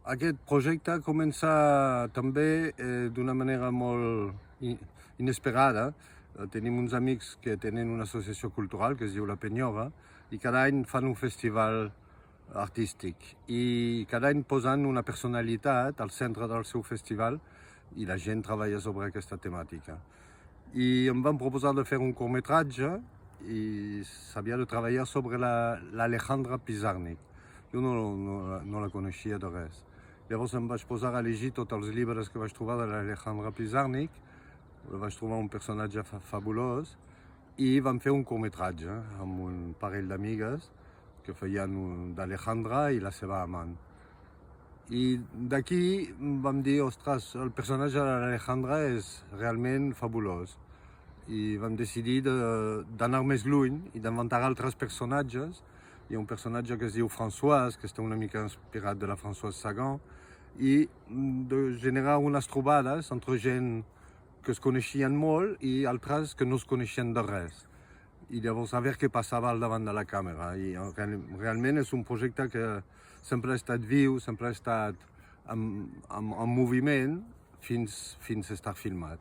Aquest projecte comença també d'una manera molt inesperada. Tenim uns amics que tenen una associació cultural que es diu La Penyora i cada any fan un festival artístic i cada any posen una personalitat al centre del seu festival i la gent treballa sobre aquesta temàtica. I em van proposar de fer un curtmetratge i s'havia de treballar sobre l'Alejandra Pizarnik. Jo no la coneixia de res. Llavors em vaig posar a llegir tots els llibres que vaig trobar de l'Alejandra Pizarnik, vaig trobar un personatge fabulós i vam fer un curtmetratge amb un parell d'amigues que feien d'Alejandra i la seva amant. I d'aquí vam dir, ostres, el personatge de l'Alejandra és realment fabulós. I vam decidir d'anar més lluny i d'inventar altres personatges. Hi ha un personatge que es diu Françoise, que està una mica inspirat de la Françoise Sagan, i de generar unes trobades entre gent que es coneixien molt i altres que no es coneixien de res. I llavors a veure què passava al davant de la càmera. I realment és un projecte que sempre ha estat viu, sempre ha estat en moviment fins a estar filmat.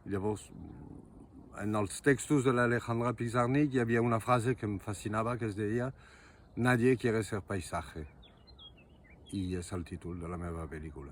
Llavors, en els textos de l'Alejandra Pizarnik hi havia una frase que em fascinava que es deia «Nadie quiere ser paisaje». I és el títol de la meva pel·lícula.